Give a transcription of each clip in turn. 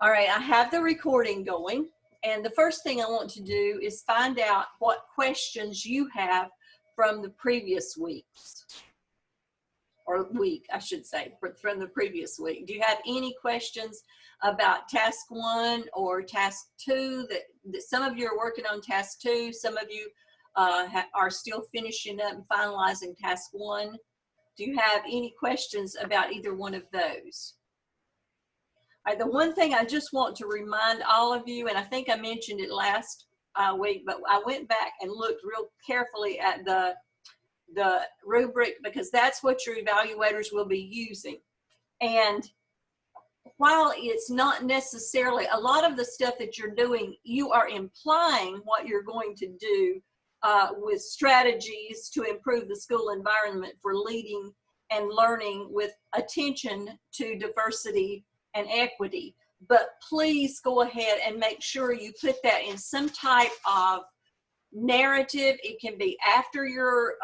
All right, I have the recording going, and the first thing I want to do is find out what questions you have from the previous weeks, or week, I should say, from the previous week. Do you have any questions about task 1 or task 2? That some of you are working on task 2, some of you are still finishing up and finalizing task 1. Do you have any questions about either one of those? All right, the one thing I just want to remind all of you, and I think I mentioned it last week, but I went back and looked real carefully at the rubric, because that's what your evaluators will be using. And while it's not necessarily, a lot of the stuff that you're doing, you are implying what you're going to do with strategies to improve the school environment for leading and learning with attention to diversity and equity. But please go ahead and make sure you put that in some type of narrative. It can be after your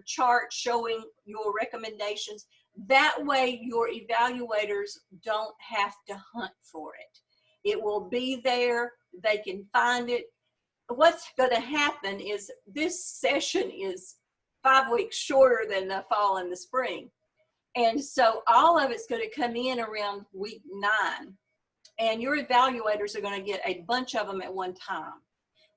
chart showing your recommendations. That way your evaluators don't have to hunt for it. It will be there. They can find it. What's going to happen is this session is 5 weeks shorter than the fall and the spring. And so all of it's going to come in around week 9. And your evaluators are going to get a bunch of them at one time.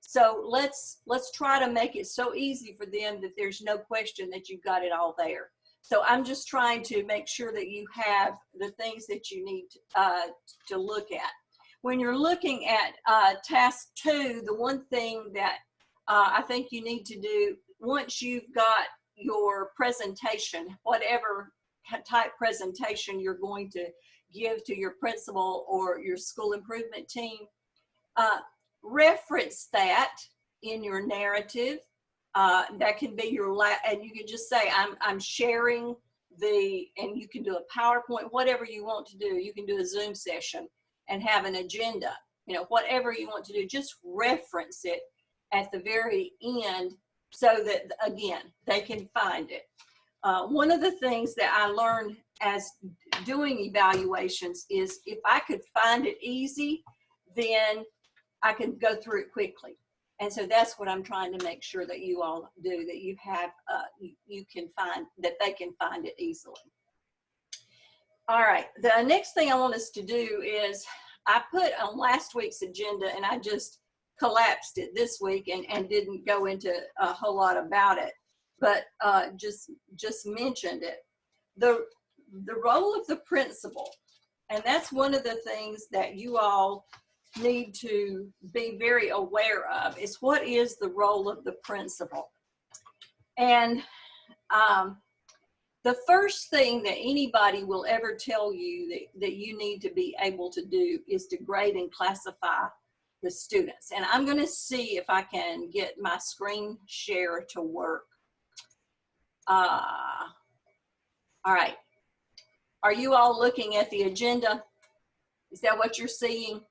So let's try to make it so easy for them that there's no question that you've got it all there. So I'm just trying to make sure that you have the things that you need to look at. When you're looking at task 2, the one thing that I think you need to do, once you've got your presentation, whatever type presentation you're going to give to your principal or your school improvement team, reference that in your narrative. That can be your and you can just say, I'm sharing and you can do a PowerPoint, whatever you want to do. You can do a Zoom session and have an agenda, whatever you want to do, just reference it at the very end so that, again, they can find it. One of the things that I learned as doing evaluations is if I could find it easy, then I can go through it quickly. And so that's what I'm trying to make sure that you all do, that you have, you can find, that they can find it easily. All right, the next thing I want us to do is, I put on last week's agenda and I just collapsed it this week and didn't go into a whole lot about it, but just mentioned it. The role of the principal, and that's one of the things that you all need to be very aware of, is what is the role of the principal. And the first thing that anybody will ever tell you that you need to be able to do is to grade and classify the students. And I'm going to see if I can get my screen share to work. All right. Are you all looking at the agenda? Is that what you're seeing?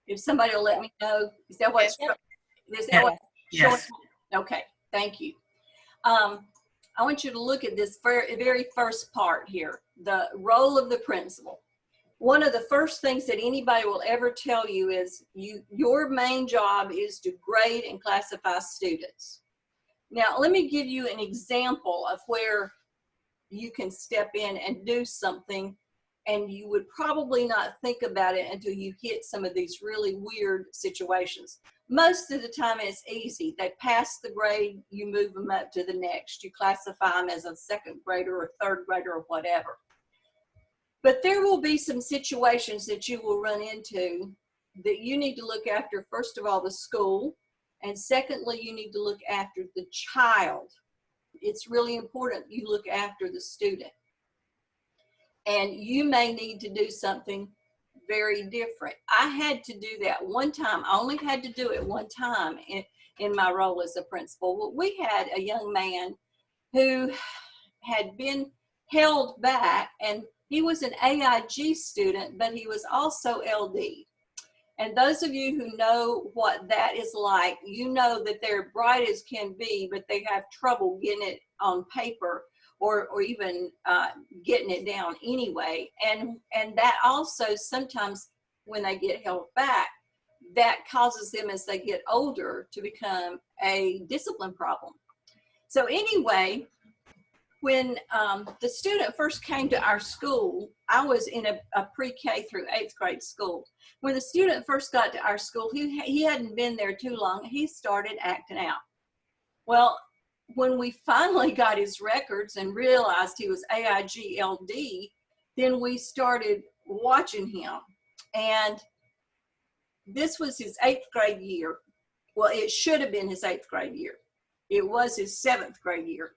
If somebody will let me know, is that what's showing? Yes. Okay, thank you. I want you to look at this very first part here, the role of the principal. One of the first things that anybody will ever tell you is your main job is to grade and classify students. Now, let me give you an example of where you can step in and do something, and you would probably not think about it until you hit some of these really weird situations. Most of the time it's easy. They pass the grade, you move them up to the next. You classify them as a second grader or third grader or whatever. But there will be some situations that you will run into that you need to look after, first of all, the school, and secondly, you need to look after the child. It's really important you look after the student. And you may need to do something very different. I had to do that one time. I only had to do it one time in my role as a principal. We had a young man who had been held back, and he was an AIG student, but he was also LD. And those of you who know what that is like, you know that they're bright as can be, but they have trouble getting it on paper or even getting it down anyway. And that also sometimes when they get held back, that causes them as they get older to become a discipline problem. So anyway, when the student first came to our school, I was in a pre-K through 8th grade school. When the student first got to our school, he hadn't been there too long. He started acting out. Well, when we finally got his records and realized he was AIGLD, then we started watching him. And this was his 8th grade year. Well, it should have been his 8th grade year. It was his 7th grade year.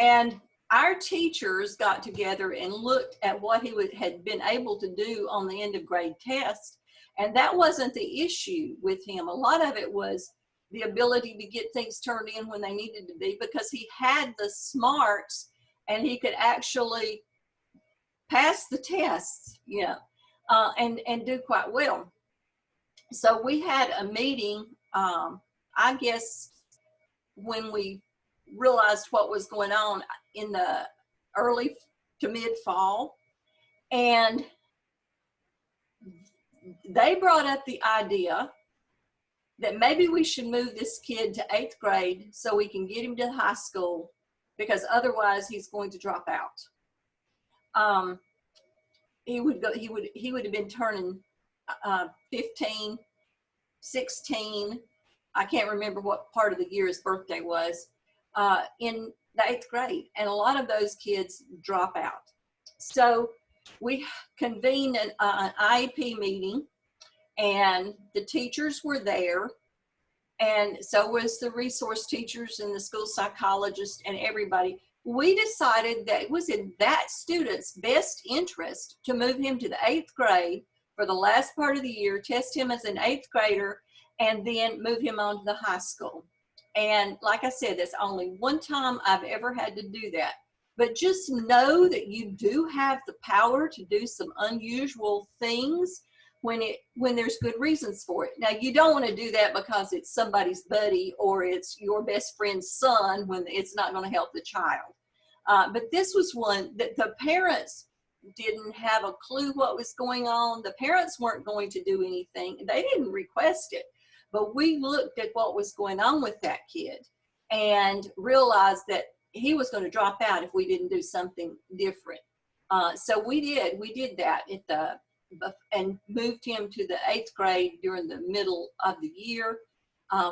And our teachers got together and looked at what he had been able to do on the end of grade test. And that wasn't the issue with him. A lot of it was the ability to get things turned in when they needed to be, because he had the smarts and he could actually pass the tests, you know, and do quite well. So we had a meeting, I guess, when we realized what was going on in the early to mid fall, and they brought up the idea that maybe we should move this kid to 8th grade so we can get him to high school, because otherwise he's going to drop out. He would have been turning 15, 16. I can't remember what part of the year his birthday was, in the 8th grade. And a lot of those kids drop out. So we convened an IEP meeting, and the teachers were there. And so was the resource teachers and the school psychologist and everybody. We decided that it was in that student's best interest to move him to the 8th grade for the last part of the year, test him as an 8th grader, and then move him on to the high school. And like I said, that's only one time I've ever had to do that. But just know that you do have the power to do some unusual things when there's good reasons for it. Now, you don't want to do that because it's somebody's buddy or it's your best friend's son, when it's not going to help the child. But this was one that the parents didn't have a clue what was going on. The parents weren't going to do anything. They didn't request it. But we looked at what was going on with that kid and realized that he was going to drop out if we didn't do something different. So we did that and moved him to the 8th grade during the middle of the year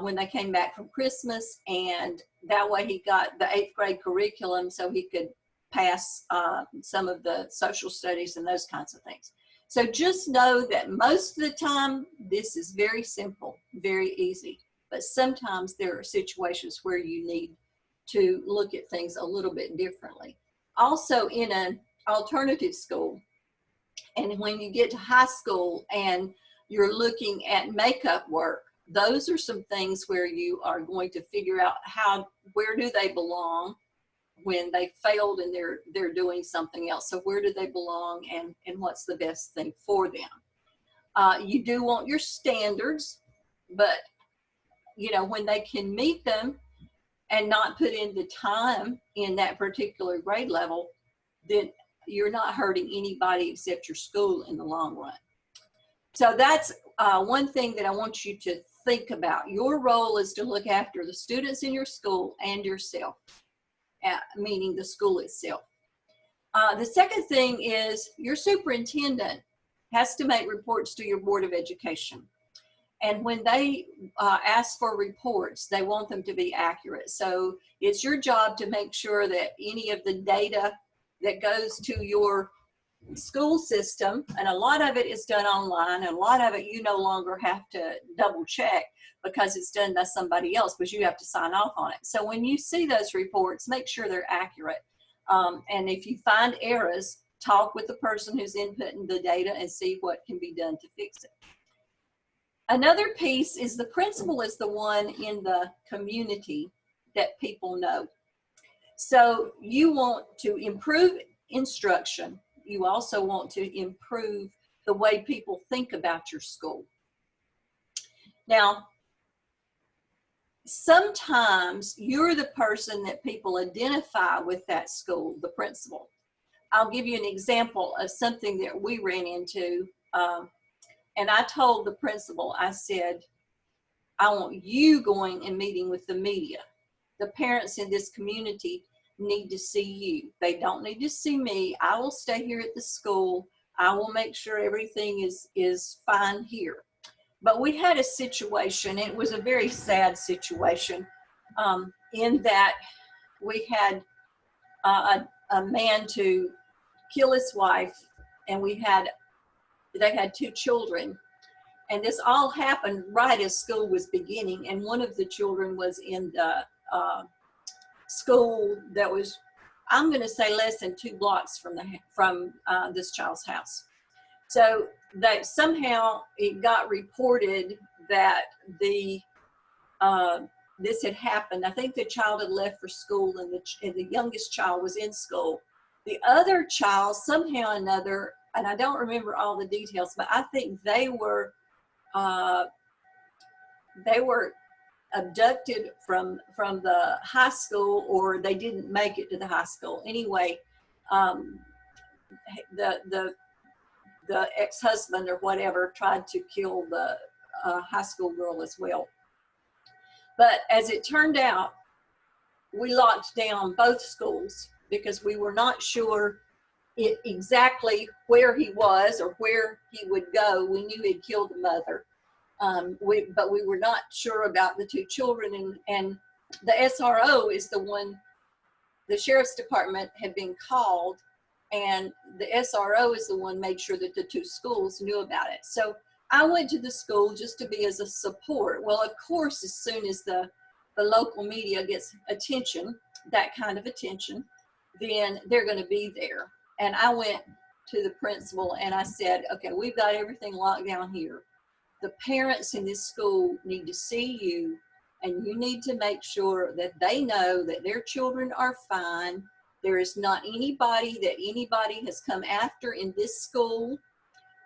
when they came back from Christmas. And that way he got the 8th grade curriculum so he could pass some of the social studies and those kinds of things. So just know that most of the time, this is very simple, very easy. But sometimes there are situations where you need to look at things a little bit differently. Also, in an alternative school, and when you get to high school and you're looking at makeup work, those are some things where you are going to figure out where do they belong when they failed and they're doing something else. So where do they belong, and what's the best thing for them? You do want your standards, but you know, when they can meet them and not put in the time in that particular grade level, then you're not hurting anybody except your school in the long run. So that's one thing that I want you to think about. Your role is to look after the students in your school and yourself, meaning the school itself. The second thing is your superintendent has to make reports to your Board of Education. And when they ask for reports, they want them to be accurate. So it's your job to make sure that any of the data that goes to your school system, and a lot of it is done online, and a lot of it you no longer have to double check because it's done by somebody else, but you have to sign off on it. So when you see those reports, make sure they're accurate. And if you find errors, talk with the person who's inputting the data and see what can be done to fix it. Another piece is the principal is the one in the community that people know. So you want to improve instruction. You also want to improve the way people think about your school. Now, sometimes you're the person that people identify with that school, the principal. I'll give you an example of something that we ran into. And I told the principal, I said, I want you going and meeting with the media. The parents in this community need to see you. They don't need to see me. I will stay here at the school. I will make sure everything is fine here. But we had a situation, it was a very sad situation, in that we had a man to kill his wife, and they had 2 children. And this all happened right as school was beginning, and one of the children was in the school that was, I'm going to say, less than 2 blocks from this child's house. So that somehow it got reported that this had happened. I think the child had left for school, and the youngest child was in school. The other child, somehow or another, and I don't remember all the details, but I think they were abducted from the high school, or they didn't make it to the high school. Anyway, the ex-husband or whatever tried to kill the high school girl as well. But as it turned out, we locked down both schools because we were not sure exactly where he was or where he would go. We knew he'd killed the mother, but we were not sure about the 2 children. And the SRO is the one, the sheriff's department had been called, and the SRO is the one made sure that the 2 schools knew about it. So I went to the school just to be as a support. Well, of course, as soon as the local media gets attention, that kind of attention, then they're going to be there. And I went to the principal and I said, okay, we've got everything locked down here. The parents in this school need to see you, and you need to make sure that they know that their children are fine. There is not anybody that anybody has come after in this school,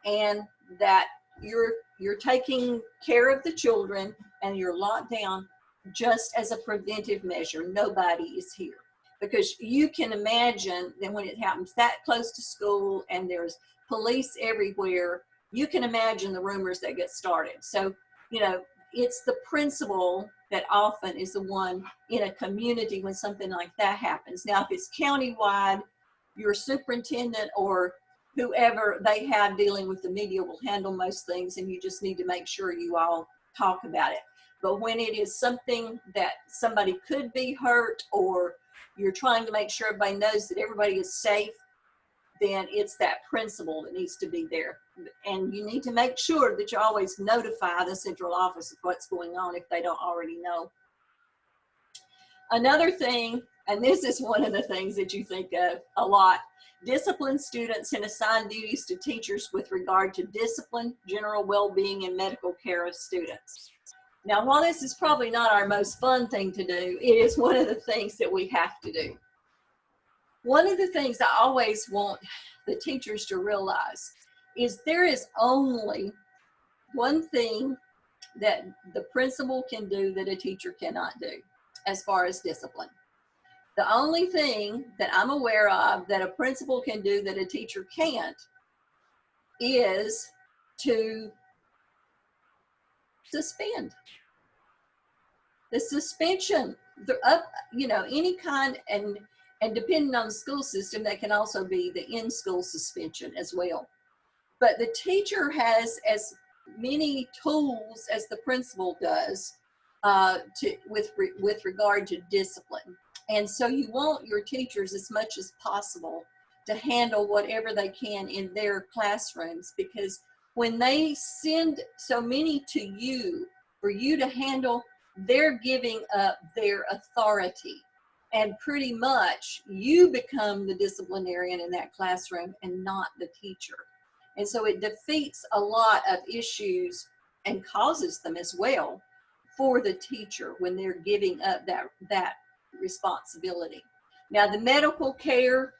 and that you're taking care of the children, and you're locked down just as a preventive measure. Nobody is here. Because you can imagine that when it happens that close to school and there's police everywhere, you can imagine the rumors that get started. So, you know, it's the principal that often is the one in a community when something like that happens. Now, if it's countywide, your superintendent or whoever they have dealing with the media will handle most things, and you just need to make sure you all talk about it. But when it is something that somebody could be hurt, or you're trying to make sure everybody knows that everybody is safe, then it's that principal that needs to be there. And you need to make sure that you always notify the central office of what's going on if they don't already know. Another thing, and this is one of the things that you think of a lot, discipline students and assign duties to teachers with regard to discipline, general well-being, and medical care of students. Now, while this is probably not our most fun thing to do, it is one of the things that we have to do. One of the things I always want the teachers to realize is there is only one thing that the principal can do that a teacher cannot do as far as discipline. The only thing that I'm aware of that a principal can do that a teacher can't is to suspend. The suspension, any kind, and depending on the school system, that can also be the in-school suspension as well. But the teacher has as many tools as the principal does with regard to discipline. And so you want your teachers as much as possible to handle whatever they can in their classrooms, because when they send so many to you for you to handle, they're giving up their authority. And pretty much you become the disciplinarian in that classroom and not the teacher. And so it defeats a lot of issues and causes them as well for the teacher when they're giving up that responsibility. Now, the medical care,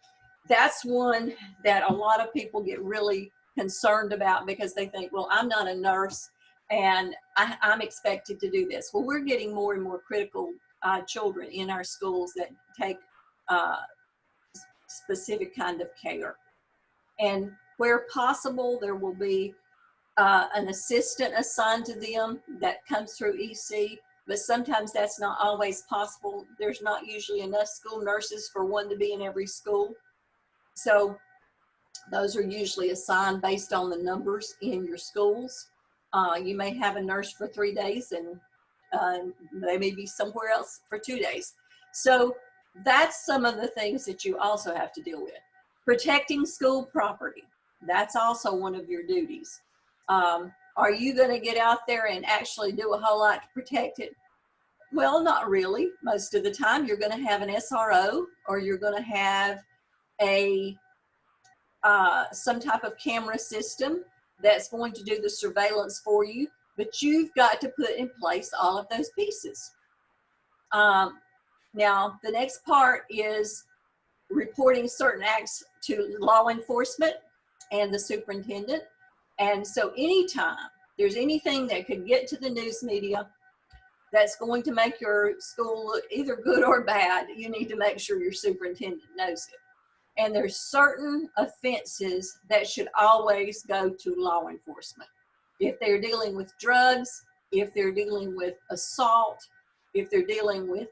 that's one that a lot of people get really concerned about, because they think, well, I'm not a nurse And I'm expected to do this. Well, we're getting more and more critical children in our schools that take specific kind of care. And where possible, there will be an assistant assigned to them that comes through EC, but sometimes that's not always possible. There's not usually enough school nurses for one to be in every school. So those are usually assigned based on the numbers in your schools. You may have a nurse for 3 days and they may be somewhere else for 2 days. So that's some of the things that you also have to deal with. Protecting school property, that's also one of your duties. Are you going to get out there and actually do a whole lot to protect it? Well, not really. Most of the time you're going to have an SRO, or you're going to have a some type of camera system that's going to do the surveillance for you, but you've got to put in place all of those pieces. Now, the next part is reporting certain acts to law enforcement and the superintendent. And so anytime there's anything that could get to the news media that's going to make your school look either good or bad, you need to make sure your superintendent knows it. And there's certain offenses that should always go to law enforcement. If they're dealing with drugs, if they're dealing with assault, if they're dealing with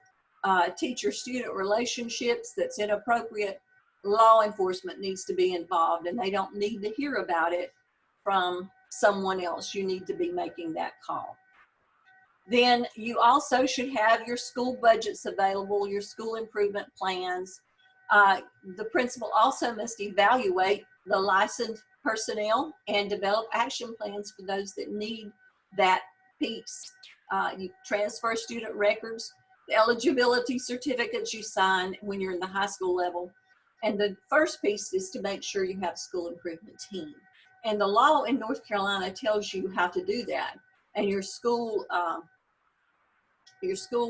teacher-student relationships that's inappropriate, law enforcement needs to be involved, and they don't need to hear about it from someone else. You need to be making that call. Then you also should have your school budgets available, your school improvement plans. The principal also must evaluate the licensed personnel and develop action plans for those that need that piece. You transfer student records, the eligibility certificates you sign when you're in the high school level. And the first piece is to make sure you have a school improvement team. And the law in North Carolina tells you how to do that. And your school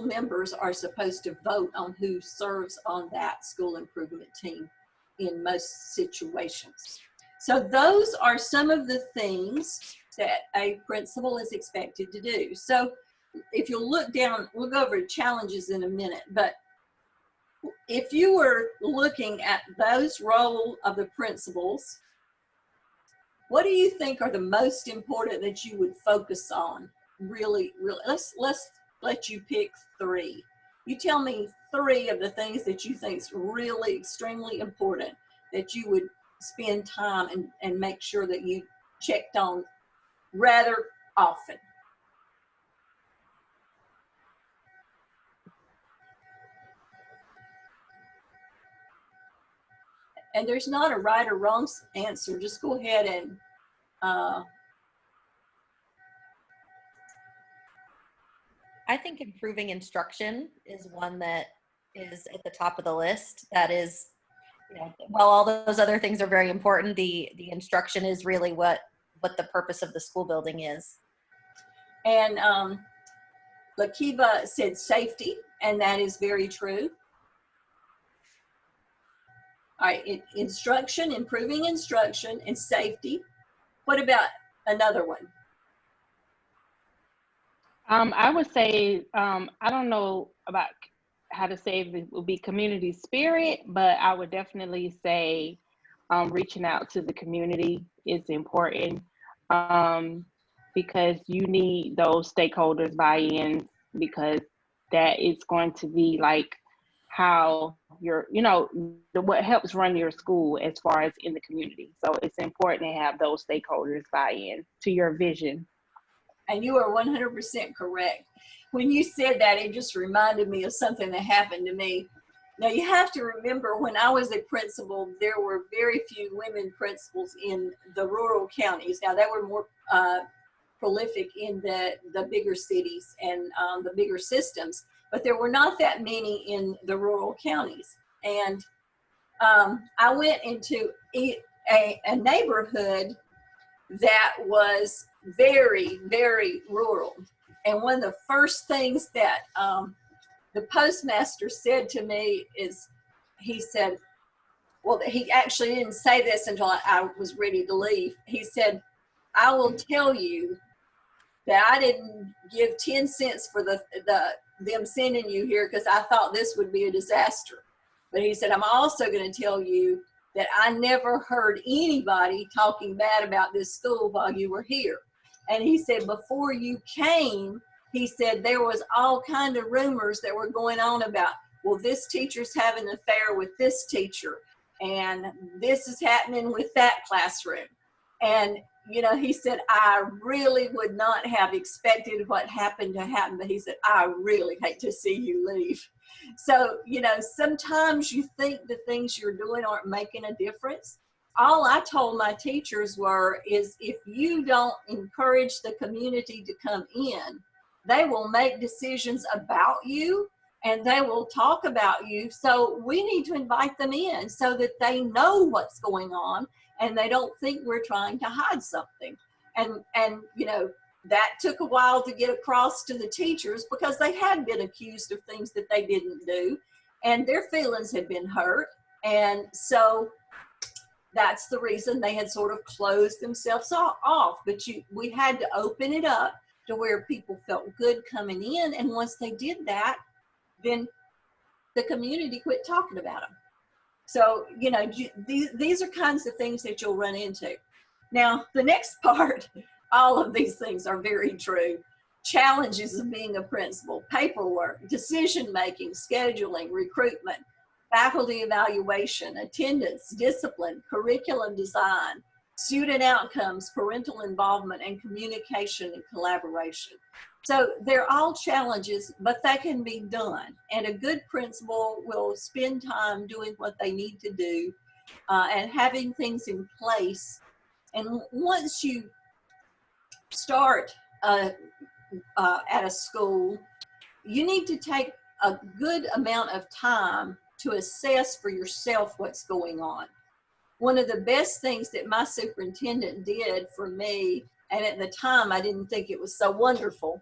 members are supposed to vote on who serves on that school improvement team in most situations. So those are some of the things that a principal is expected to do. So if you'll look down, we'll go over challenges in a minute, but if you were looking at those role of the principals, what do you think are the most important that you would focus on? Really, let's let you pick 3. You tell me 3 of the things that you think is really extremely important that you would spend time and make sure that you checked on rather often. And there's not a right or wrong answer. Just go ahead and I think improving instruction is one that is at the top of the list. That is, while all those other things are very important, the instruction is really what the purpose of the school building is. And Lakiba said safety, and that is very true. All right, instruction, improving instruction and safety. What about another one? I would say, I don't know about how to say if it would be community spirit, but I would definitely say reaching out to the community is important because you need those stakeholders buy-in, because that is going to be like how what helps run your school as far as in the community. So it's important to have those stakeholders buy in to your vision. And you are 100% correct. When you said that, it just reminded me of something that happened to me. Now, you have to remember, when I was a principal, there were very few women principals in the rural counties. Now, they were more prolific in the bigger cities and the bigger systems, but there were not that many in the rural counties. And I went into a neighborhood that was very, very rural. And one of the first things that the postmaster said to me is, he said, well, he actually didn't say this until I was ready to leave. He said, I will tell you that I didn't give 10 cents for them sending you here because I thought this would be a disaster. But he said, I'm also going to tell you that I never heard anybody talking bad about this school while you were here. And he said, before you came, he said there was all kind of rumors that were going on about, well, this teacher's having an affair with this teacher, and this is happening with that classroom. And, you know, he said, I really would not have expected what happened to happen, but he said, I really hate to see you leave. So, you know, sometimes you think the things you're doing aren't making a difference. All I told my teachers is if you don't encourage the community to come in, they will make decisions about you and they will talk about you. So we need to invite them in so that they know what's going on and they don't think we're trying to hide something. And you know, that took a while to get across to the teachers because they had been accused of things that they didn't do and their feelings had been hurt. And so that's the reason they had sort of closed themselves off. But we had to open it up to where people felt good coming in. And once they did that, then the community quit talking about them. So, you know, these are kinds of things that you'll run into. Now, the next part, all of these things are very true. Challenges of being a principal, paperwork, decision-making, scheduling, recruitment, faculty evaluation, attendance, discipline, curriculum design, student outcomes, parental involvement, and communication and collaboration. So they're all challenges, but they can be done. And a good principal will spend time doing what they need to do and having things in place. And once you start at a school, you need to take a good amount of time to assess for yourself what's going on. One of the best things that my superintendent did for me, and at the time I didn't think it was so wonderful,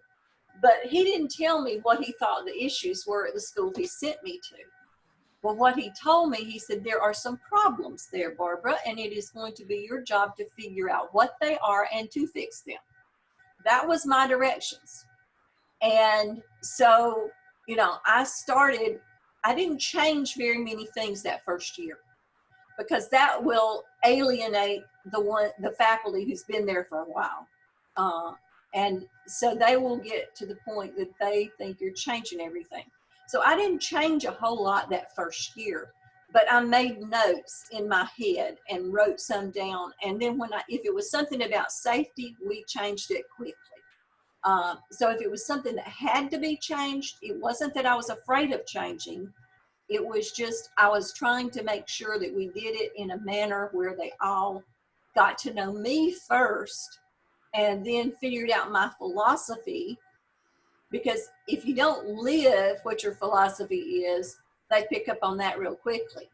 but he didn't tell me what he thought the issues were at the school he sent me to. Well, what he told me, he said, there are some problems there, Barbara, and it is going to be your job to figure out what they are and to fix them. That was my directions. And so, you know, I didn't change very many things that first year because that will alienate the faculty who's been there for a while. And so they will get to the point that they think you're changing everything. So I didn't change a whole lot that first year, but I made notes in my head and wrote some down. And then if it was something about safety, we changed it quickly. So if it was something that had to be changed, it wasn't that I was afraid of changing. It was just, I was trying to make sure that we did it in a manner where they all got to know me first and then figured out my philosophy. Because if you don't live what your philosophy is, they pick up on that real quickly.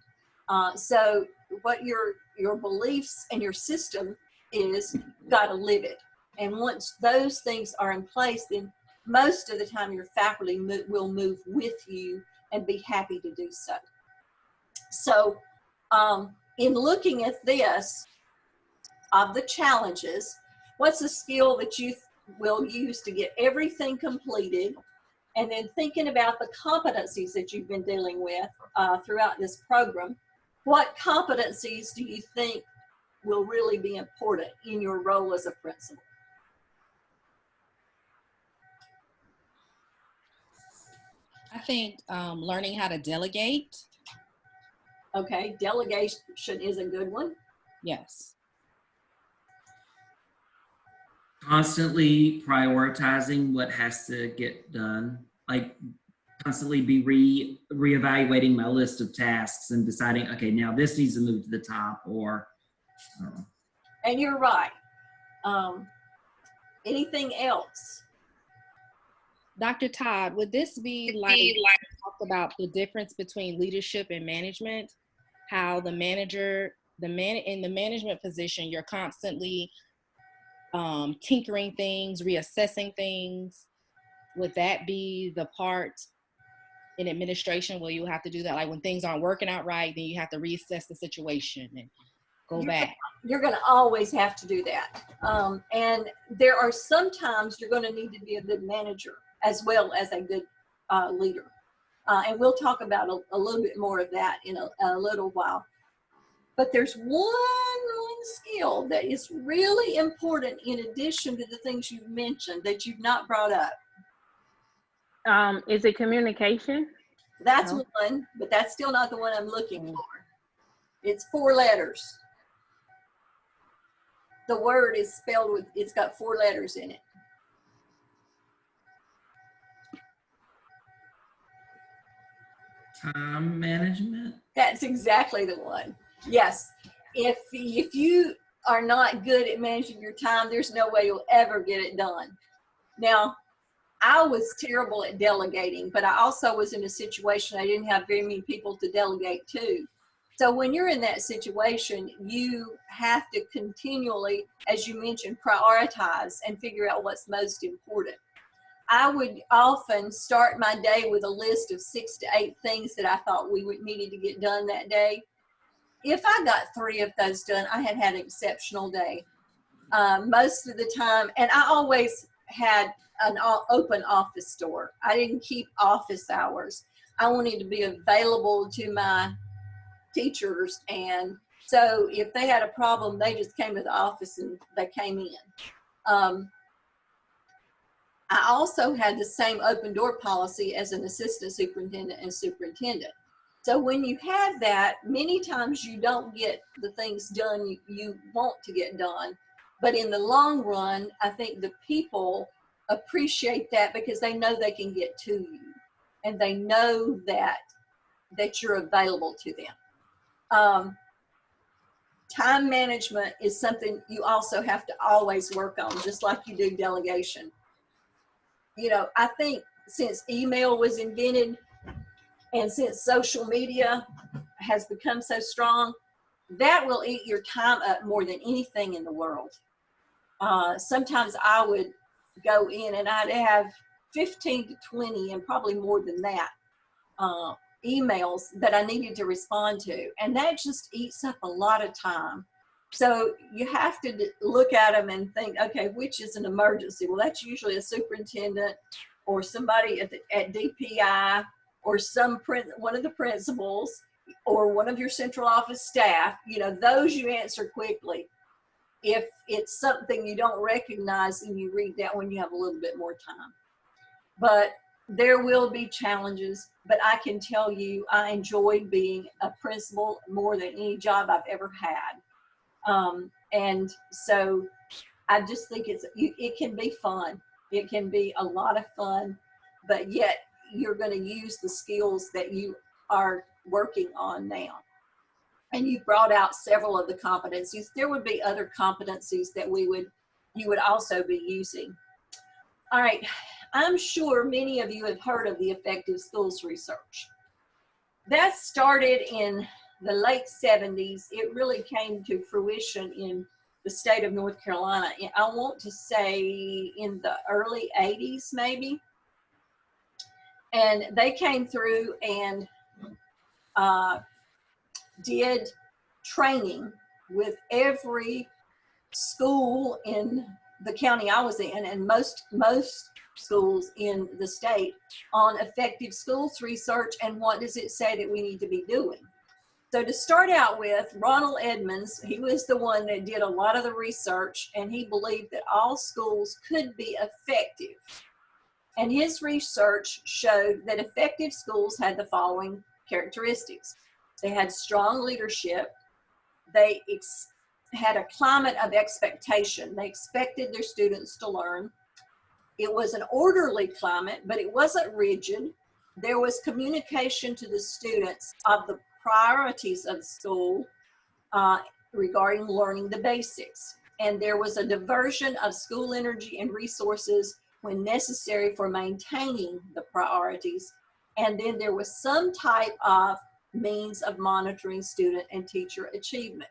So what your beliefs and your system is, you've got to live it. And once those things are in place, then most of the time your faculty will move with you and be happy to do so. So in looking at this, of the challenges, what's a skill that you will use to get everything completed? And then thinking about the competencies that you've been dealing with throughout this program, what competencies do you think will really be important in your role as a principal? I think learning how to delegate. Okay, delegation is a good one. Yes. Constantly prioritizing what has to get done, like constantly be reevaluating my list of tasks and deciding, okay, now this needs to move to the top, or I don't know. And you're right. Anything else? Dr. Todd, would this be like talk about the difference between leadership and management? How the manager, in the management position, you're constantly tinkering things, reassessing things. Would that be the part in administration where you have to do that? Like when things aren't working out right, then you have to reassess the situation and go back. you're going to always have to do that. And there are sometimes you're going to need to be a good manager as well as a good leader. And we'll talk about a little bit more of that in a little while. But there's one skill that is really important in addition to the things you've mentioned that you've not brought up. Is it communication? That's No. one, but that's still not the one I'm looking for. It's 4 letters. The word is spelled with, it's got 4 letters in it. Time management. That's exactly the one. Yes. If you are not good at managing your time, there's no way you'll ever get it done. Now, I was terrible at delegating, but I also was in a situation I didn't have very many people to delegate to. So when you're in that situation, you have to continually, as you mentioned, prioritize and figure out what's most important. I would often start my day with a list of 6 to 8 things that I thought we needed to get done that day. If I got 3 of those done, I had an exceptional day. Most of the time, and I always had an open office door. I didn't keep office hours. I wanted to be available to my teachers, and so if they had a problem, they just came to the office and they came in. I also had the same open door policy as an assistant superintendent and superintendent. So when you have that, many times you don't get the things done you want to get done. But in the long run, I think the people appreciate that because they know they can get to you and they know that you're available to them. Time management is something you also have to always work on, just like you do delegation. You know, I think since email was invented and since social media has become so strong, that will eat your time up more than anything in the world. Sometimes I would go in and I'd have 15 to 20 and probably more than that emails that I needed to respond to. And that just eats up a lot of time. So you have to look at them and think, okay, which is an emergency? Well, that's usually a superintendent or somebody at DPI or one of the principals or one of your central office staff. You know, those you answer quickly. If it's something you don't recognize, then you read that when you have a little bit more time. But there will be challenges, but I can tell you I enjoyed being a principal more than any job I've ever had. And so I just think it can be fun. It can be a lot of fun, but yet you're going to use the skills that you are working on now. And you brought out several of the competencies. There would be other competencies that you would also be using. All right, I'm sure many of you have heard of the effective schools research. That started in the late 70s. It really came to fruition in the state of North Carolina. I want to say in the early 80s, maybe. And they came through and did training with every school in the county I was in and most schools in the state on effective schools research and what does it say that we need to be doing. So to start out with, Ronald Edmonds, he was the one that did a lot of the research and he believed that all schools could be effective. And his research showed that effective schools had the following characteristics. They had strong leadership. They had a climate of expectation. They expected their students to learn. It was an orderly climate, but it wasn't rigid. There was communication to the students of the priorities of the school regarding learning the basics. And there was a diversion of school energy and resources when necessary for maintaining the priorities. And then there was some type of means of monitoring student and teacher achievement.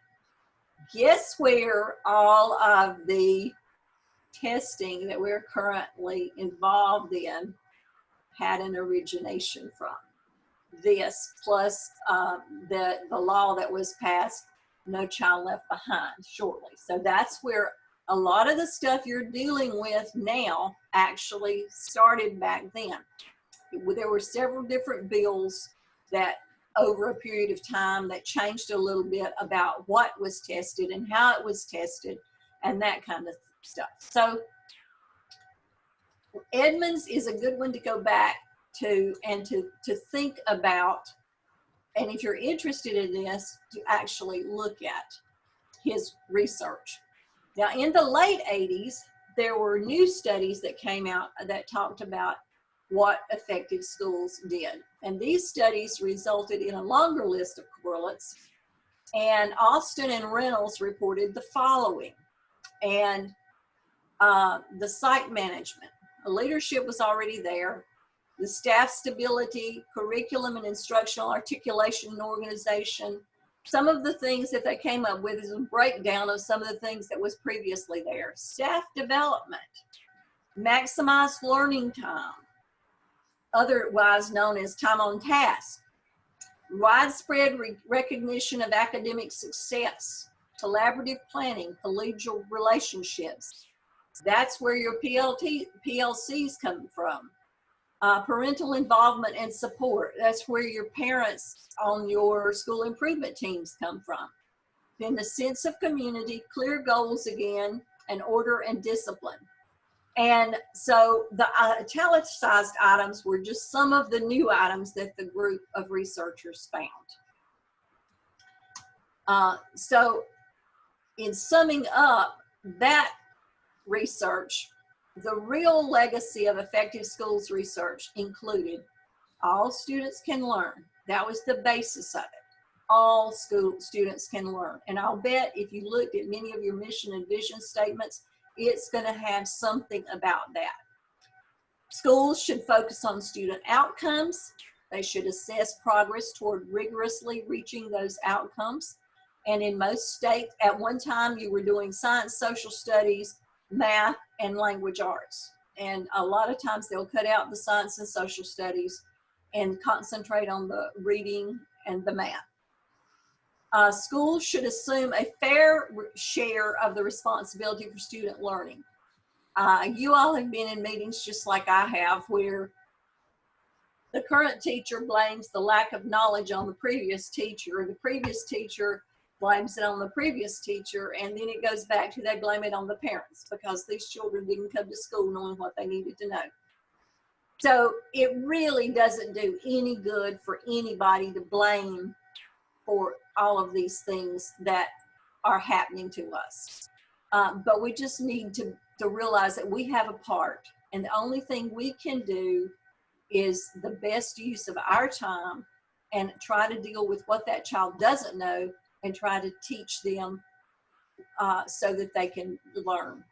Guess where all of the testing that we're currently involved in had an origination from? This plus the law that was passed No Child Left Behind shortly. So that's where a lot of the stuff you're dealing with now actually started back then. There were several different bills that over a period of time that changed a little bit about what was tested and how it was tested and that kind of stuff. So Edmonds is a good one to go back to and to think about. And if you're interested in this, to actually look at his research. Now, in the late 80s, there were new studies that came out that talked about what affected schools did. And these studies resulted in a longer list of correlates. And Austin and Reynolds reported the following. And the site management, the leadership was already there. The staff stability, curriculum and instructional articulation and organization. Some of the things that they came up with is a breakdown of some of the things that was previously there. Staff development, maximized learning time, otherwise known as time on task, widespread recognition of academic success, collaborative planning, collegial relationships. That's where your PLCs come from. Parental involvement and support. That's where your parents on your school improvement teams come from. Then the sense of community, clear goals again, and order and discipline. And so the italicized items were just some of the new items that the group of researchers found. So in summing up that research, the real legacy of effective schools research included all students can learn. That was the basis of it. All school students can learn. And I'll bet if you looked at many of your mission and vision statements, it's going to have something about that. Schools should focus on student outcomes. They should assess progress toward rigorously reaching those outcomes. And in most states, at one time, you were doing science, social studies, math, and language arts. And a lot of times they'll cut out the science and social studies and concentrate on the reading and the math. Schools should assume a fair share of the responsibility for student learning. You all have been in meetings just like I have where the current teacher blames the lack of knowledge on the previous teacher, or the previous teacher blames it on the previous teacher, and then it goes back to they blame it on the parents because these children didn't come to school knowing what they needed to know. So it really doesn't do any good for anybody to blame for all of these things that are happening to us. But we just need to realize that we have a part, and the only thing we can do is the best use of our time and try to deal with what that child doesn't know and try to teach them so that they can learn.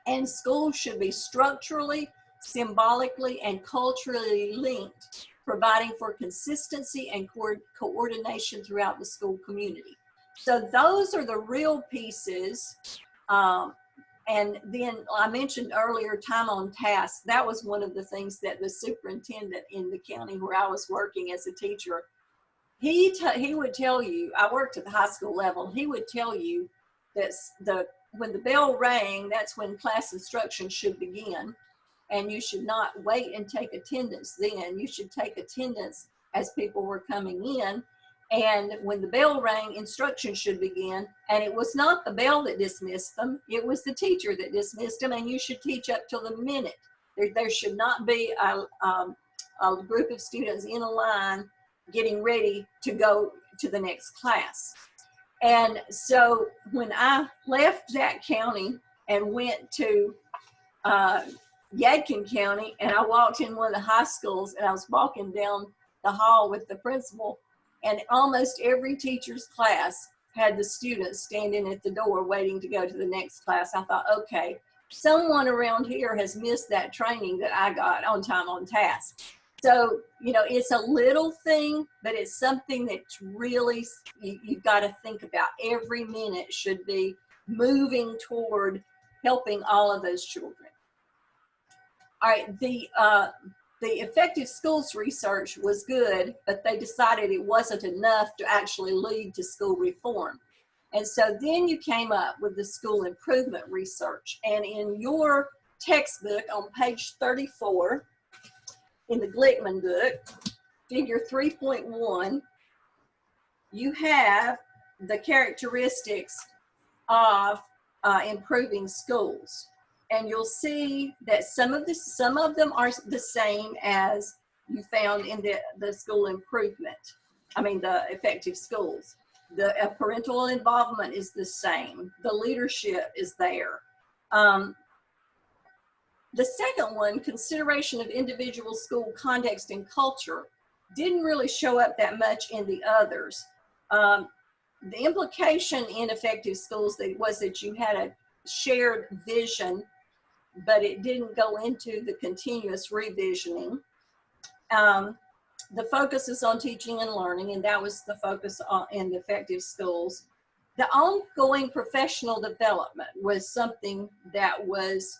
And schools should be structurally, symbolically, and culturally linked, providing for consistency and coordination throughout the school community. So those are the real pieces. And then I mentioned earlier time on task. That was one of the things that the superintendent in the county where I was working as a teacher, he would tell you, I worked at the high school level, he would tell you that when the bell rang, that's when class instruction should begin. And you should not wait and take attendance then. You should take attendance as people were coming in. And when the bell rang, instruction should begin. And it was not the bell that dismissed them. It was the teacher that dismissed them. And you should teach up till the minute. There should not be a group of students in a line getting ready to go to the next class. And so when I left that county and went to Yadkin County, and I walked in one of the high schools, and I was walking down the hall with the principal, and almost every teacher's class had the students standing at the door waiting to go to the next class. I thought, okay, someone around here has missed that training that I got on time on task. So, you know, it's a little thing, but it's something that's really, you've got to think about. Every minute should be moving toward helping all of those children. All right, the effective schools research was good, but they decided it wasn't enough to actually lead to school reform. And so then you came up with the school improvement research. And in your textbook on page 34, in the Glickman book, figure 3.1, you have the characteristics of improving schools. And you'll see that some of them are the same as you found in the school improvement. I mean, the effective schools. The parental involvement is the same. The leadership is there. The second one, consideration of individual school context and culture, didn't really show up that much in the others. The implication in effective schools was that you had a shared vision, but it didn't go into the continuous revisioning. The focus is on teaching and learning, and that was the focus in the effective schools. The ongoing professional development was something that was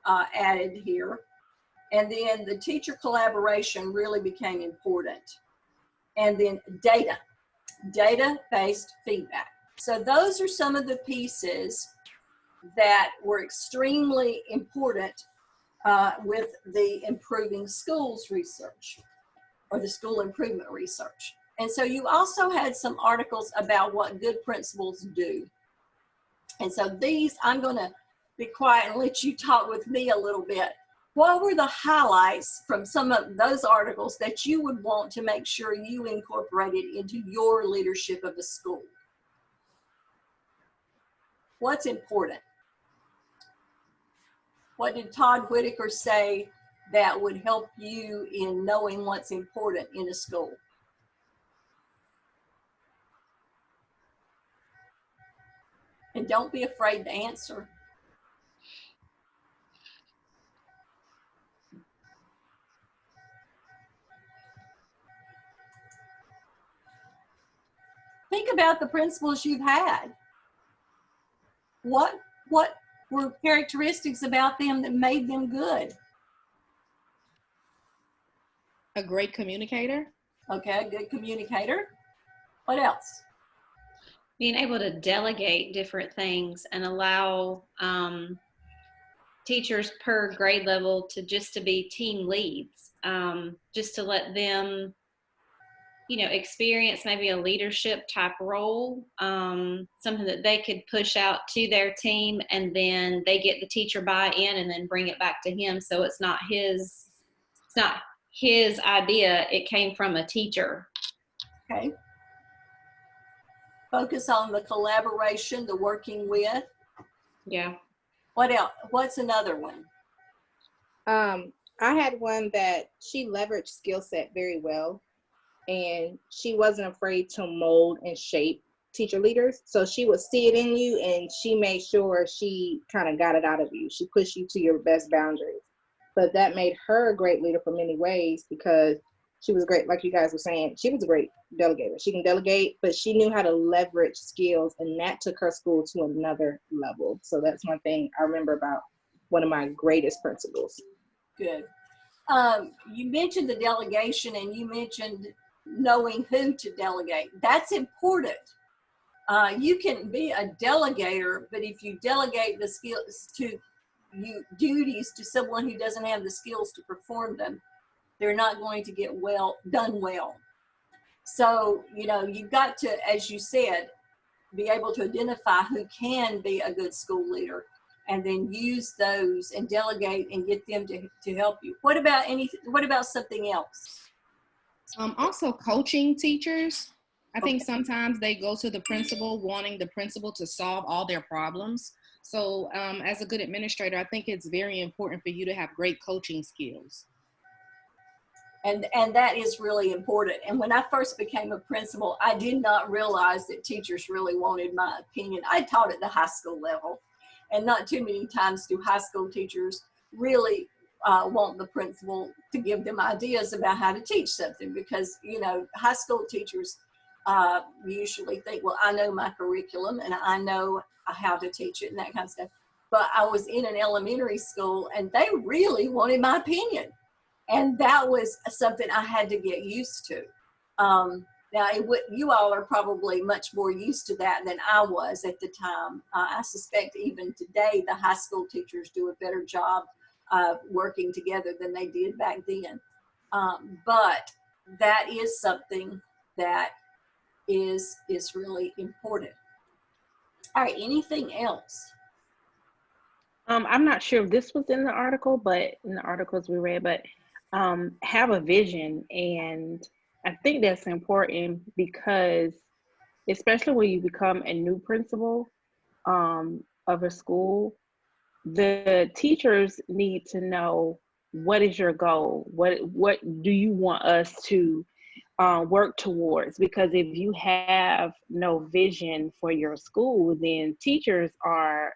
added here. And then the teacher collaboration really became important. And then data-based feedback. So those are some of the pieces that were extremely important with the improving schools research, or the school improvement research. And so you also had some articles about what good principals do. And so these, I'm gonna be quiet and let you talk with me a little bit. What were the highlights from some of those articles that you would want to make sure you incorporated into your leadership of a school? What's important? What did Todd Whitaker say that would help you in knowing what's important in a school? And don't be afraid to answer. Think about the principals you've had. What were characteristics about them that made them good? A great communicator. Okay, a good communicator. What else? Being able to delegate different things and allow teachers per grade level to be team leads, just to let them, experience maybe a leadership type role, something that they could push out to their team, and then they get the teacher buy-in and then bring it back to him. So it's not his idea, it came from a teacher. Okay. Focus on the collaboration, the working with. Yeah. What else? What's another one? I had one that she leveraged skill set very well, and she wasn't afraid to mold and shape teacher leaders. So she would see it in you, and she made sure she kind of got it out of you. She pushed you to your best boundaries. But that made her a great leader for many ways, because she was great, like you guys were saying, she was a great delegator. She can delegate, but she knew how to leverage skills, and that took her school to another level. So that's one thing I remember about one of my greatest principals. Good. You mentioned the delegation, and you mentioned knowing who to delegate. That's important. You can be a delegator, but if you delegate the skills duties to someone who doesn't have the skills to perform them, they're not going to get done well. So, you've got to, as you said, be able to identify who can be a good school leader, and then use those and delegate and get them to help you. What about something else? Also coaching teachers. I think sometimes they go to the principal wanting the principal to solve all their problems. So as a good administrator, I think it's very important for you to have great coaching skills. And that is really important. And when I first became a principal, I did not realize that teachers really wanted my opinion. I taught at the high school level, and not too many times do high school teachers really want the principal to give them ideas about how to teach something, because, high school teachers usually think, well, I know my curriculum and I know how to teach it and that kind of stuff. But I was in an elementary school, and they really wanted my opinion. And that was something I had to get used to. Now, you all are probably much more used to that than I was at the time. I suspect even today, the high school teachers do a better job of working together than they did back then. But that is something that is really important. All right, anything else? I'm not sure if this was in the article, but in the articles we read, but have a vision. And I think that's important because, especially when you become a new principal of a school, the teachers need to know, what is your goal? What do you want us to work towards? Because if you have no vision for your school, then teachers are,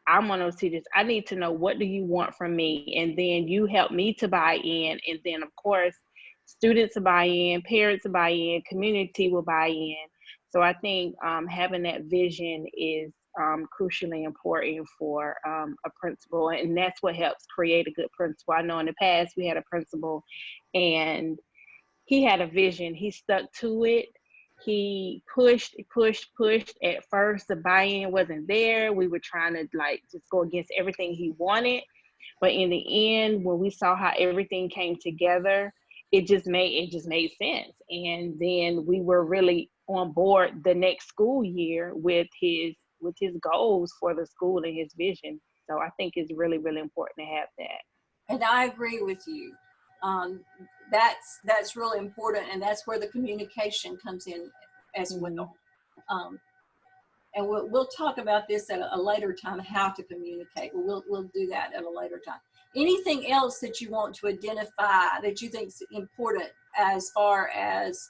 I'm one of those teachers, I need to know, what do you want from me? And then you help me to buy in. And then, of course, students will buy in, parents will buy in, community will buy in. So I think having that vision is crucially important for a principal. And that's what helps create a good principal. I know in the past we had a principal and he had a vision. He stuck to it. He pushed. At first, the buy-in wasn't there. We were trying to just go against everything he wanted. But in the end, when we saw how everything came together, it just made sense. And then we were really on board the next school year with his goals for the school and his vision. So I think it's really, really important to have that. And I agree with you. That's really important, and that's where the communication comes in as well. And we'll talk about this at a later time, how to communicate. We'll do that at a later time. Anything else that you want to identify that you think is important as far as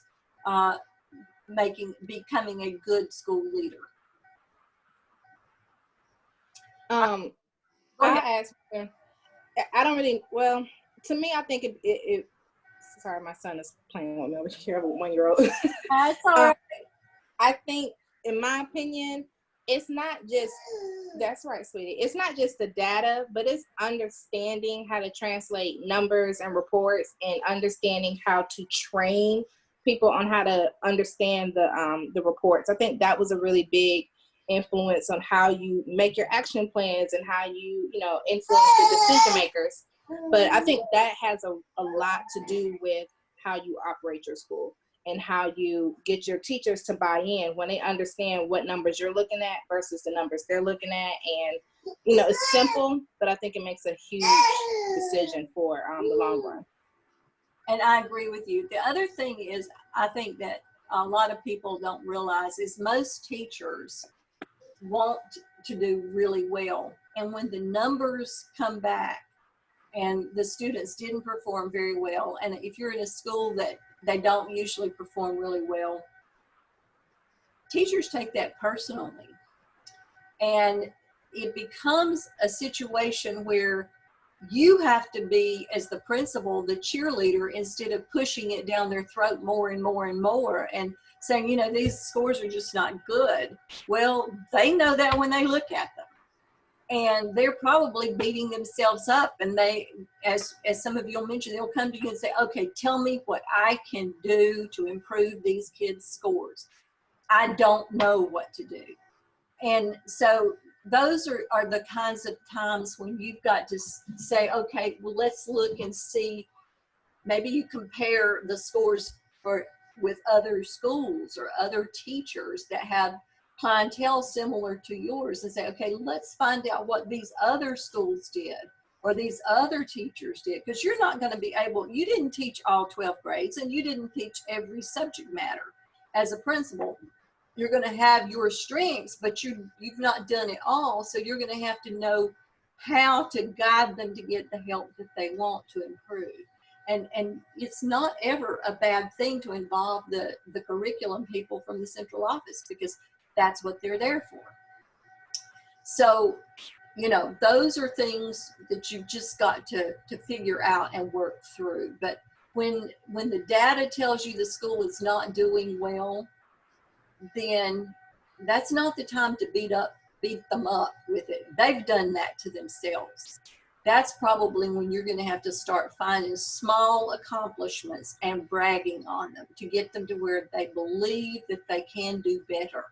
becoming a good school leader? I asked, I don't really, well, to me, I think it sorry, my son is playing with me over here, I have a 1-year-old. That's all right. I think, in my opinion, it's not just, that's right, sweetie. It's not just the data, but it's understanding how to translate numbers and reports, and understanding how to train people on how to understand the reports. I think that was a really big influence on how you make your action plans and how you influence the decision makers. But I think that has a lot to do with how you operate your school and how you get your teachers to buy in when they understand what numbers you're looking at versus the numbers they're looking at. And it's simple, but I think it makes a huge decision for the long run. And I agree with you. The other thing is, I think that a lot of people don't realize is most teachers want to do really well. And when the numbers come back and the students didn't perform very well, and if you're in a school that they don't usually perform really well, teachers take that personally. And it becomes a situation where you have to be, as the principal, the cheerleader, instead of pushing it down their throat more and more and more and saying, these scores are just not good. Well, they know that when they look at them. And they're probably beating themselves up. And they, as some of you will mention, they'll come to you and say, okay, tell me what I can do to improve these kids' scores. I don't know what to do. And so those are the kinds of times when you've got to say, okay, well, let's look and see. Maybe you compare the scores with other schools or other teachers that have clientele similar to yours, and say, okay, let's find out what these other schools did or these other teachers did, because you're not going to be able, you didn't teach all 12 grades and you didn't teach every subject matter. As a principal, you're going to have your strengths, but you've not done it all, so you're going to have to know how to guide them to get the help that they want to improve. And it's not ever a bad thing to involve the curriculum people from the central office, because that's what they're there for. So, those are things that you've just got to figure out and work through. But when the data tells you the school is not doing well, then that's not the time to beat them up with it. They've done that to themselves. that's probably when you're going to have to start finding small accomplishments and bragging on them to get them to where they believe that they can do better.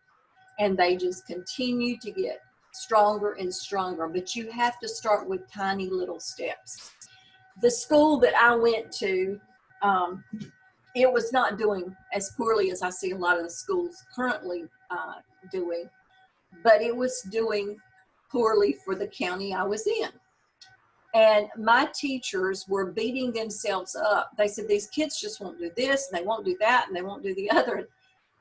And they just continue to get stronger and stronger. But you have to start with tiny little steps. The school that I went to, it was not doing as poorly as I see a lot of the schools currently doing, but it was doing poorly for the county I was in. And my teachers were beating themselves up. They said, these kids just won't do this, and they won't do that, and they won't do the other.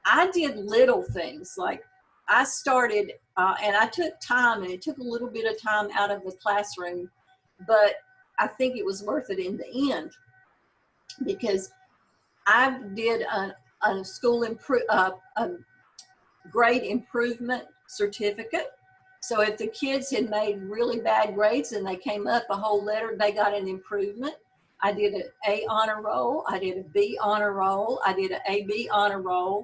I did little things, like I started, and I took time, and it took a little bit of time out of the classroom, but I think it was worth it in the end, because I did a grade improvement certificate. So if the kids had made really bad grades and they came up a whole letter, they got an improvement. I did an A honor roll. I did a B honor roll. I did an AB honor roll.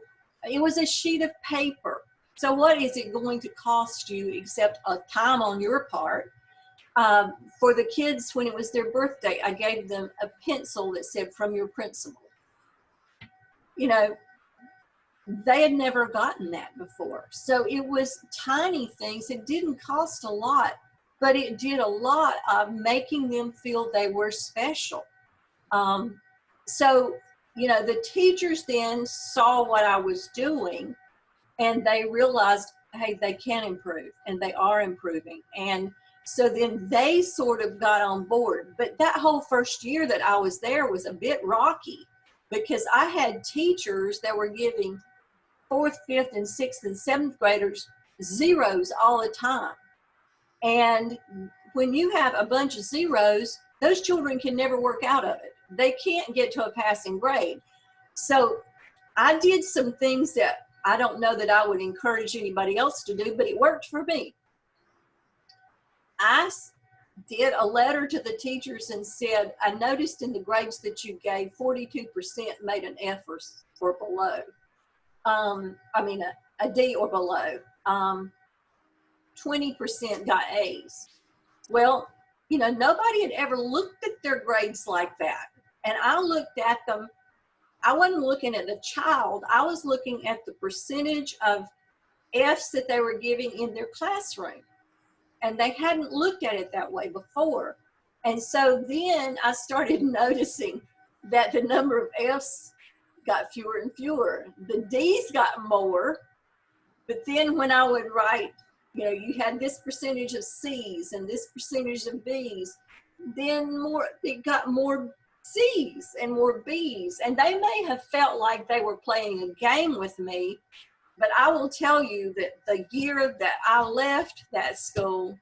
It was a sheet of paper. So what is it going to cost you except a time on your part? For the kids, when it was their birthday, I gave them a pencil that said, from your principal. You know, they had never gotten that before. So it was tiny things. It didn't cost a lot, but it did a lot of making them feel they were special. So, you know, the teachers then saw what I was doing, and they realized, hey, they can improve, and they are improving. And so then they sort of got on board. But that whole first year that I was there was a bit rocky, because I had teachers that were giving 4th, 5th, and 6th, and 7th graders zeros all the time. And when you have a bunch of zeros, those children can never work out of it. They can't get to a passing grade. So I did some things that I don't know that I would encourage anybody else to do, but it worked for me. I did a letter to the teachers and said, I noticed in the grades that you gave, 42% made an F or below. A D or below. 20% got A's. Well, you know, nobody had ever looked at their grades like that. And I looked at them. I wasn't looking at the child. I was looking at the percentage of F's that they were giving in their classroom. And they hadn't looked at it that way before. And so then I started noticing that the number of F's got fewer and fewer. The D's got more, but then when I would write, you know, you had this percentage of C's and this percentage of B's, then it got more C's and more B's. And they may have felt like they were playing a game with me, but I will tell you that the year that I left that school,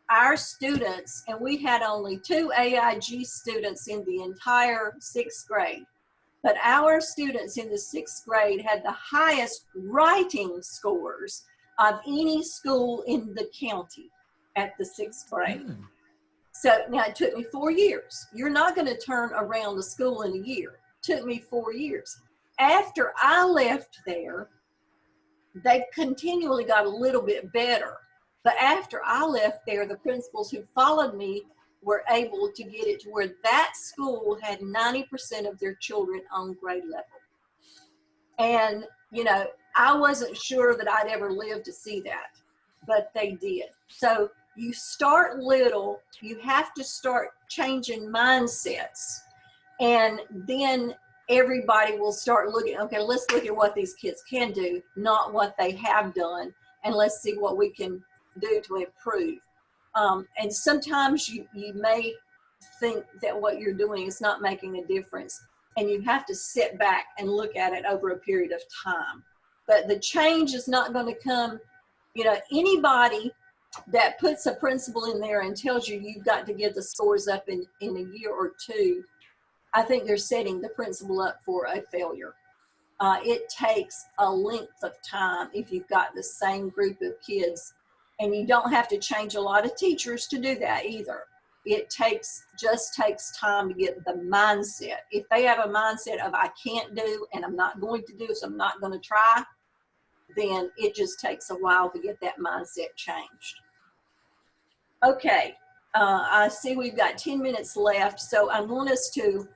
our students, and we had only 2 AIG students in the entire 6th grade, but our students in the 6th grade had the highest writing scores of any school in the county at the 6th grade. So now it took me 4 years. You're not going to turn around the school in a year. It took me 4 years. After I left there, they continually got a little bit better. But after I left there, the principals who followed me were able to get it to where that school had 90% of their children on grade level. And, you know, I wasn't sure that I'd ever live to see that, but they did. So you start little, you have to start changing mindsets, and then everybody will start looking, okay, let's look at what these kids can do, not what they have done, and let's see what we can do to improve. And sometimes you may think that what you're doing is not making a difference, and you have to sit back and look at it over a period of time. But the change is not going to come, you know, anybody that puts a principal in there and tells you you've got to get the scores up in a year or two, I think they're setting the principal up for a failure. It takes a length of time if you've got the same group of kids, and you don't have to change a lot of teachers to do that either. It just takes time to get the mindset. If they have a mindset of I can't do and I'm not going to do, so I'm not going to try, then it just takes a while to get that mindset changed. Okay, I see we've got 10 minutes left, so I want us to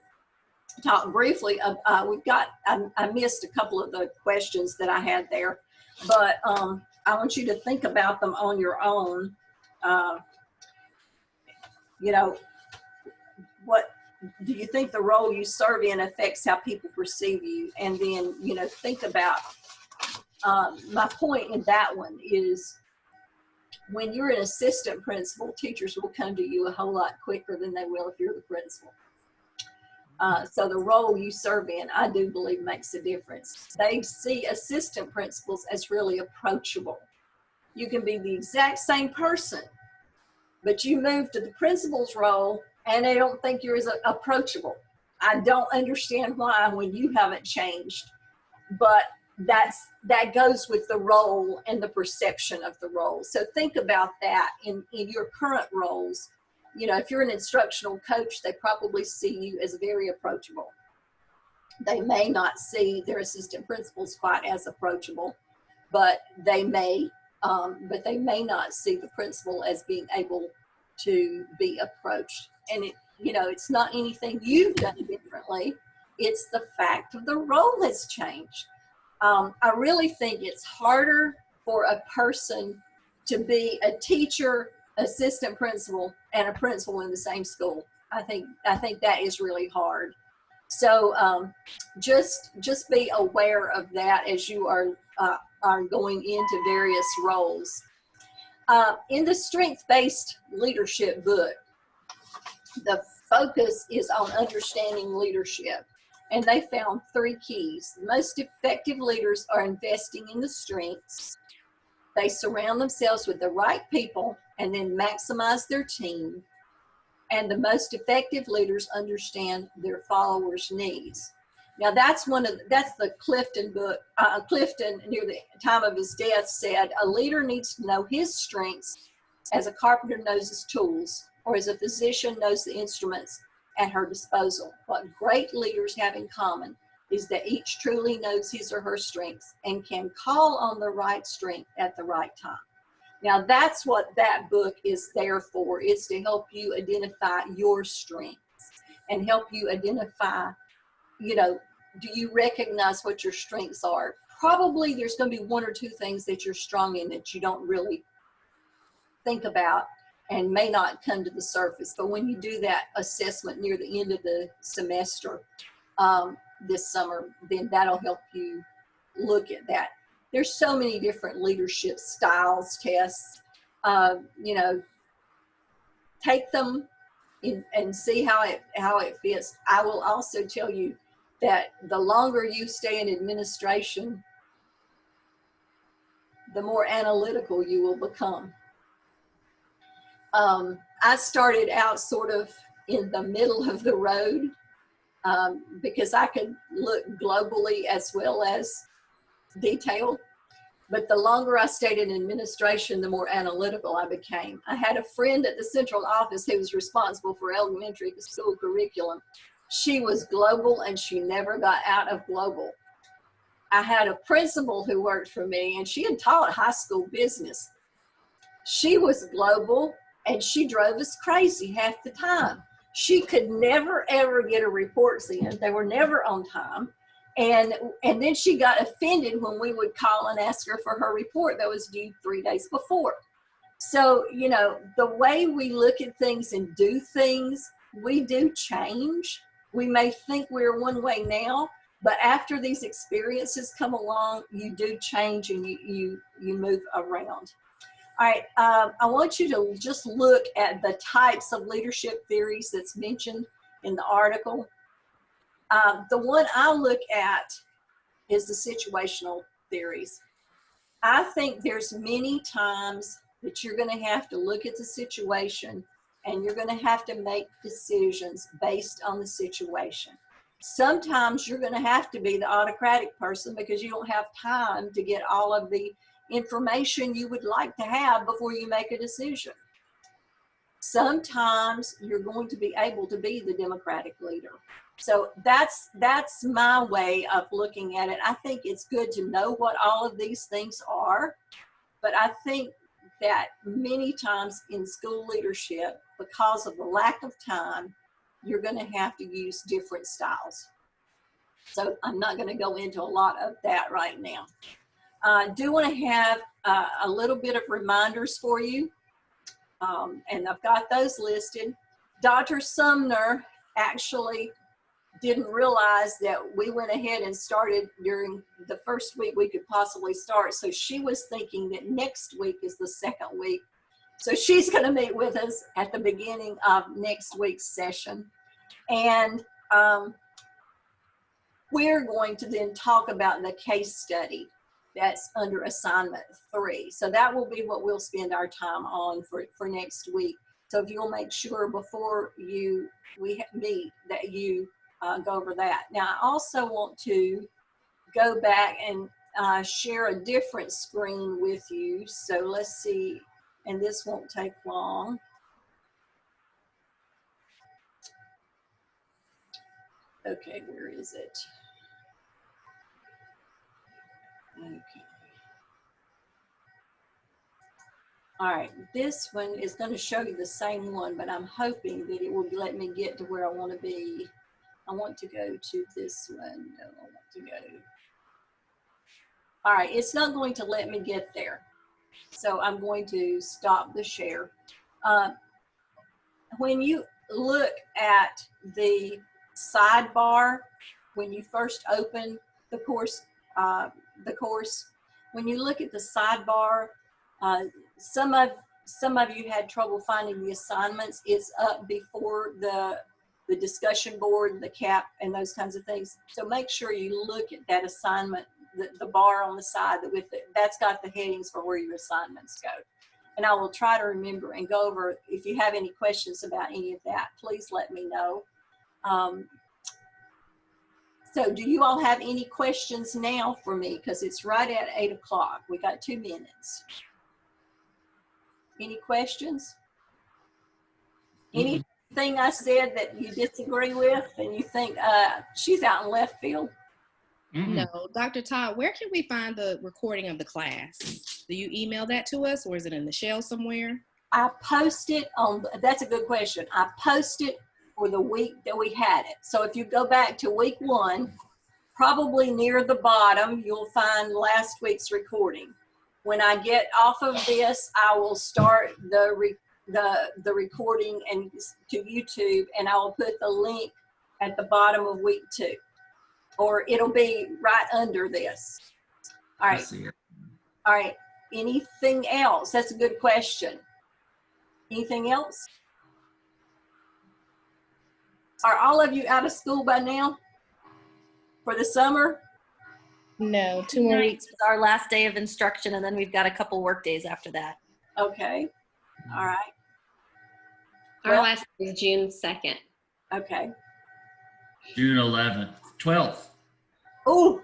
talk briefly. I missed a couple of the questions that I had there, but I want you to think about them on your own. You know, what do you think the role you serve in affects how people perceive you? And then, you know, think about, my point in that one is, when you're an assistant principal, teachers will come to you a whole lot quicker than they will if you're the principal. So the role you serve in, I do believe, makes a difference. They see assistant principals as really approachable. You can be the exact same person, but you move to the principal's role and they don't think you're as approachable. I don't understand why when you haven't changed, but that goes with the role and the perception of the role. So think about that in your current roles. You know, if you're an instructional coach, they probably see you as very approachable. They may not see their assistant principals quite as approachable, but they may not see the principal as being able to be approached. And you know, it's not anything you've done differently. It's the fact of the role has changed. I really think it's harder for a person to be a teacher, assistant principal, and a principal in the same school. I think that is really hard. So just be aware of that as you are going into various roles. In the strength-based leadership book, the focus is on understanding leadership. And they found 3 keys. The most effective leaders are investing in the strengths. They surround themselves with the right people and then maximize their team. And the most effective leaders understand their followers' needs. Now that's the Clifton book. Clifton, near the time of his death, said a leader needs to know his strengths as a carpenter knows his tools, or as a physician knows the instruments at her disposal. What great leaders have in common is that each truly knows his or her strengths and can call on the right strength at the right time. Now that's what that book is there for. It's to help you identify your strengths and help you identify, you know, do you recognize what your strengths are? Probably there's going to be 1 or 2 things that you're strong in that you don't really think about and may not come to the surface. But when you do that assessment near the end of the semester this summer, then that'll help you look at that. There's so many different leadership styles, tests. You know, take them and see how it fits. I will also tell you that the longer you stay in administration, the more analytical you will become. I started out sort of in the middle of the road because I could look globally as well as detailed. But the longer I stayed in administration, the more analytical I became. I had a friend at the central office who was responsible for elementary school curriculum. She was global and she never got out of global. I had a principal who worked for me and she had taught high school business. She was global and she drove us crazy half the time. She could never, ever get her reports in. They were never on time. And then she got offended when we would call and ask her for her report that was due 3 days before. So, you know, the way we look at things and do things, we do change. We may think we're one way now, but after these experiences come along, you do change and you move around. All right, I want you to just look at the types of leadership theories that's mentioned in the article. The one I look at is the situational theories. I think there's many times that you're going to have to look at the situation and you're going to have to make decisions based on the situation. Sometimes you're going to have to be the autocratic person because you don't have time to get all of the information you would like to have before you make a decision. Sometimes you're going to be able to be the democratic leader. So that's my way of looking at it. I think it's good to know what all of these things are, but I think that many times in school leadership, because of the lack of time, you're going to have to use different styles. So I'm not going to go into a lot of that right now. I do want to have a little bit of reminders for you, and I've got those listed. Dr. Sumner actually didn't realize that we went ahead and started during the first week we could possibly start. So she was thinking that next week is the second week. So she's going to meet with us at the beginning of next week's session. And we're going to then talk about the case study that's under assignment 3. So that will be what we'll spend our time on for next week. So if you'll make sure before we meet that you go over that. Now, I also want to go back and share a different screen with you. So let's see, and this won't take long. Okay, where is it? Okay. All right, this one is going to show you the same one, but I'm hoping that it will let me get to where I want to be. I want to go to this one. No, I want to go. All right, it's not going to let me get there. So I'm going to stop the share. When you look at the sidebar, when you first open the course, when you look at the sidebar, some of you had trouble finding the assignments. It's up before the discussion board, the CAP, and those kinds of things. So make sure you look at that assignment, the bar on the side that's got the headings for where your assignments go. And I will try to remember and go over. If you have any questions about any of that, please let me know. So do you all have any questions now for me? Because it's right at 8 o'clock. We got 2 minutes. Any questions? Anything I said that you disagree with and you think she's out in left field? No. Dr. Todd, where can we find the recording of the class? Do you email that to us, or is it in the shell somewhere? I post it on, that's a good question. I post it for the week that we had it. So if you go back to week 1, probably near the bottom, you'll find last week's recording. When I get off of this, I will start the recording and to YouTube, and I will put the link at the bottom of week 2, or it'll be right under this. All right. All right. Anything else? That's a good question. Anything else? Are all of you out of school by now for the summer? No, 2 more weeks. It's our last day of instruction, and then we've got a couple work days after that. Okay. All right. Our last is June 2nd. Okay. June 11th, 12th. Oh.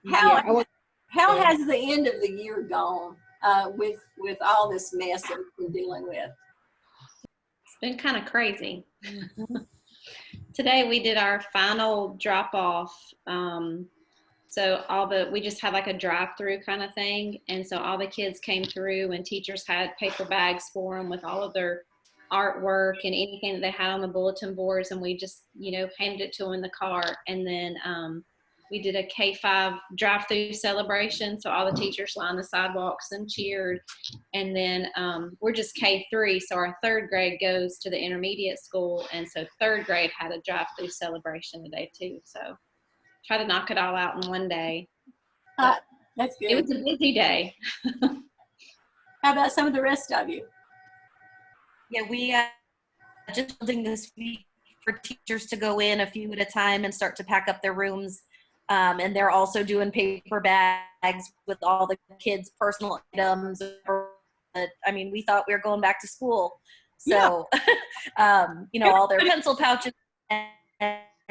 How has the end of the year gone with all this mess that we've been dealing with? It's been kind of crazy. Today we did our final drop off. So we just had like a drive-through kind of thing. And so all the kids came through, and teachers had paper bags for them with all of their artwork and anything that they had on the bulletin boards. And we just, handed it to them in the car. And then we did a K-5 drive-through celebration. So all the teachers lined the sidewalks and cheered. And then we're just K3. So our 3rd grade goes to the intermediate school. And so 3rd grade had a drive-through celebration today too. So try to knock it all out in one day. That's good. It was a busy day. How about some of the rest of you? Yeah, we just building this week for teachers to go in a few at a time and start to pack up their rooms. And they're also doing paper bags with all the kids' personal items. I mean, we thought we were going back to school. So, all their pencil pouches.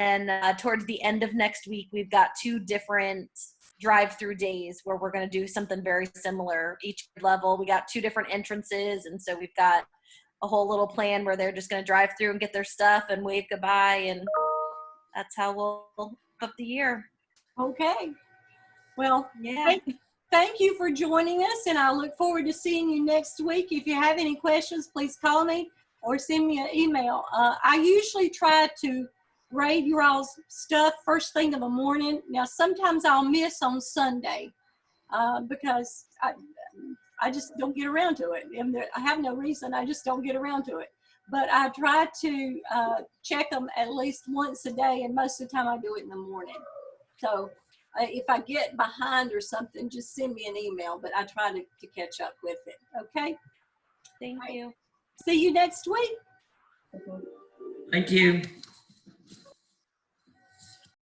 And towards the end of next week, we've got 2 different drive-through days where we're going to do something very similar. Each level, we got 2 different entrances. And so we've got a whole little plan where they're just going to drive through and get their stuff and wave goodbye. And that's how we'll up the year. Okay. Well, yeah. thank you for joining us, and I look forward to seeing you next week. If you have any questions, please call me or send me an email. I usually try to grade your all's stuff first thing in the morning. Now, sometimes I'll miss on Sunday because I just don't get around to it. And I have no reason, I just don't get around to it. But I try to check them at least once a day, and most of the time I do it in the morning. So if I get behind or something, just send me an email, but I try to catch up with it, okay? Thank you. See you next week. Thank you.